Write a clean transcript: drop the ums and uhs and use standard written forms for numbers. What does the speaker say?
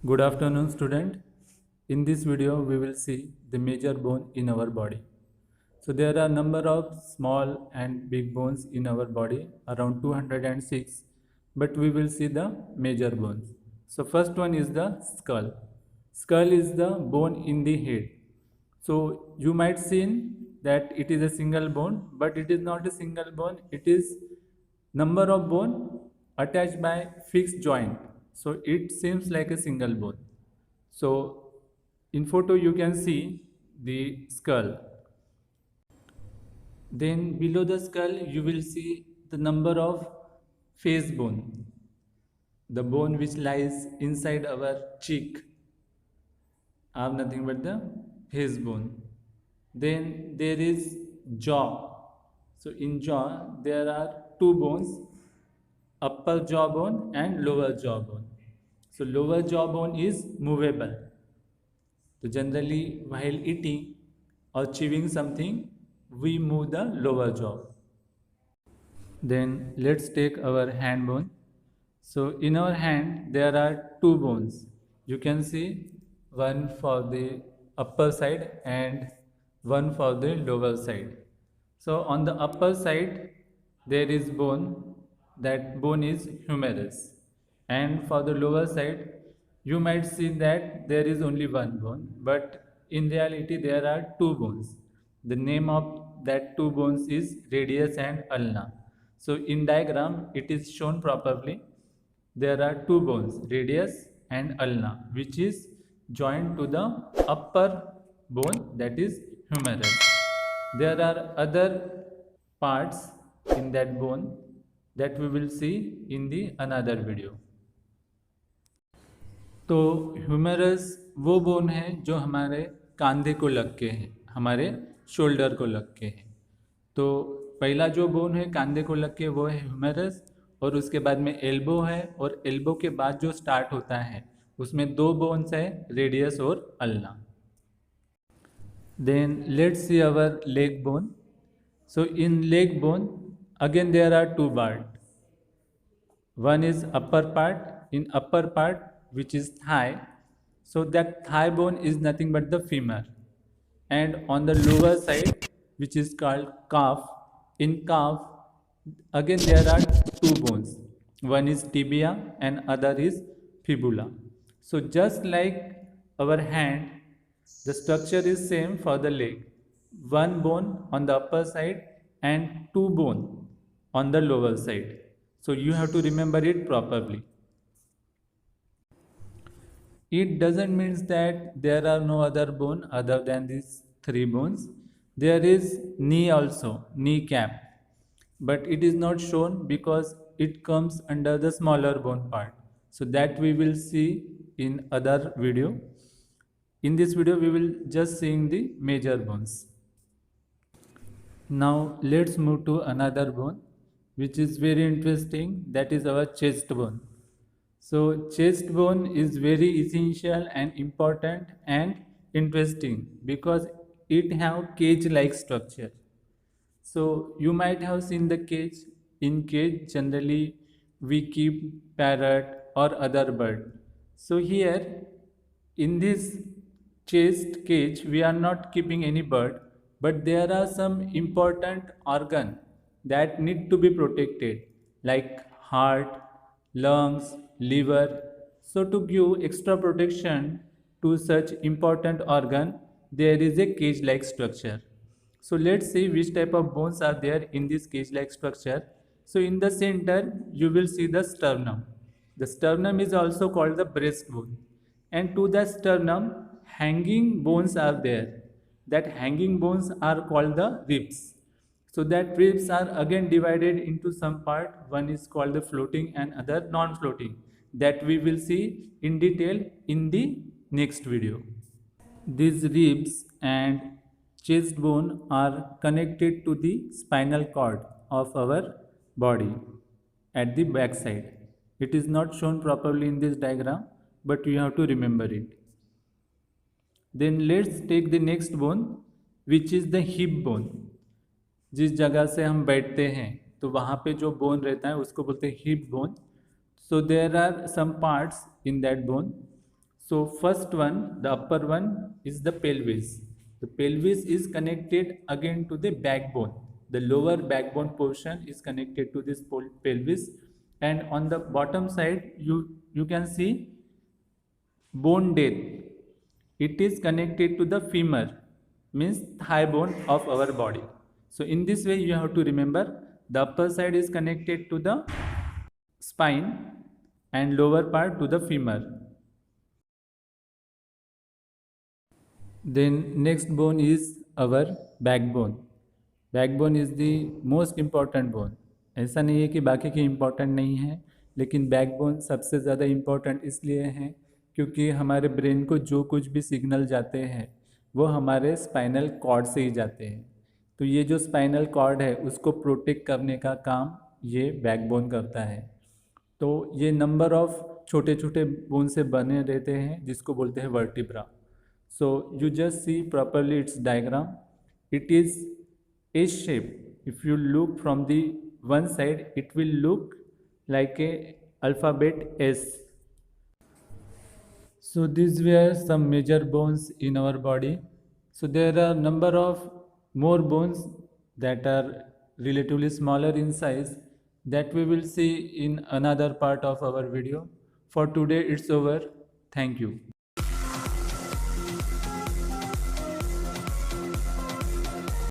Good afternoon, student. In this video, we will see the major bone in our body. So there are number of small and big bones in our body, around 206, but we will see the major bones. So first one is the skull. Skull is the bone in the head. So you might seen that it is a single bone, but it is not a single bone. It is number of bone attached by fixed joint. So it seems like a single bone. So in photo you can see the skull. Then below the skull you will see the number of face bone, the bone which lies inside our cheek are nothing but the face bone. Then there is jaw. So in jaw there are two bones, upper jawbone and lower jawbone. So lower jawbone is movable. So generally while eating or chewing something, we move the lower jaw. Then let's take our hand bone. So in our hand there are two bones. You can see one for the upper side and one for the lower side. So on the upper side there is bone, that bone is humerus, and for the lower side you might see that there is only one bone, but in reality there are two bones. The name of that two bones is radius and ulna. So in diagram it is shown properly. There are two bones, radius and ulna, which is joined to the upper bone, that is humerus. There are other parts in that bone that we will see in the another video. तो humerus वो bone है जो हमारे कंधे को लग के है, हमारे शोल्डर को लग के है. तो पहला जो बोन है कंधे को लग के वो है ह्यूमरस, और उसके बाद में एल्बो है, और एल्बो के बाद जो स्टार्ट होता है उसमें दो बोन्स है, रेडियस और ulna. Then let's see our leg bone. So in leg bone again there are two parts. One is upper part. In upper part, which is thigh, so that thigh bone is nothing but the femur. And on the lower side, which is called calf, in calf again there are two bones. One is tibia and other is fibula. So just like our hand, the structure is same for the leg. One bone on the upper side and two bone on the lower side. So you have to remember it properly. It doesn't mean that there are no other bone other than these three bones. There is knee also, kneecap, but it is not shown because it comes under the smaller bone part. So that we will see in other video. In this video we will just seeing the major bones. Now let's move to another bone which is very interesting, that is our chest bone. So chest bone is very essential and important and interesting because it have cage like structure. So you might have seen the cage. In cage generally we keep parrot or other bird. So here in this chest cage we are not keeping any bird, but there are some important organ that need to be protected, like heart, lungs, liver. So to give extra protection to such important organ, there is a cage like structure. So let's see which type of bones are there in this cage like structure. So in the center you will see the sternum. The sternum is also called the breastbone, and to the sternum hanging bones are there. That hanging bones are called the ribs. So that ribs are again divided into some part. One is called the floating and other non-floating, that we will see in detail in the next video. These ribs and chest bone are connected to the spinal cord of our body at the back side. It is not shown properly in this diagram, but you have to remember it. Then let's take the next bone, which is the hip bone. जिस जगह से हम बैठते हैं तो वहाँ पे जो बोन रहता है उसको बोलते हैं hip bone. So there are some parts in that bone. So first one, the upper one is the pelvis. The pelvis is connected again to the backbone. The lower backbone portion is connected to this pelvis, and on the bottom side you can see bone death. It is connected to the femur, means thigh bone of our body. So in this way you have to remember, the upper side is connected to the spine and lower part to the femur. Then next bone is our backbone. Backbone is the most important bone. ऐसा नहीं है कि बाकी के important नहीं है, लेकिन backbone सबसे ज़्यादा इम्पॉर्टेंट इसलिए है क्योंकि हमारे ब्रेन को जो कुछ भी सिग्नल जाते हैं वो हमारे स्पाइनल कॉर्ड से ही जाते हैं। तो ये जो स्पाइनल कॉर्ड है उसको प्रोटेक्ट करने का काम ये बैकबोन करता है। तो ये नंबर ऑफ छोटे छोटे बोन से बने रहते हैं जिसको बोलते हैं vertebra. So you just see properly its diagram. It is S shape. If you look from the one side, it will look like a alphabet S. So these were some major bones in our body. So there are number of more bones that are relatively smaller in size that we will see in another part of our video. For today it's over. Thank you.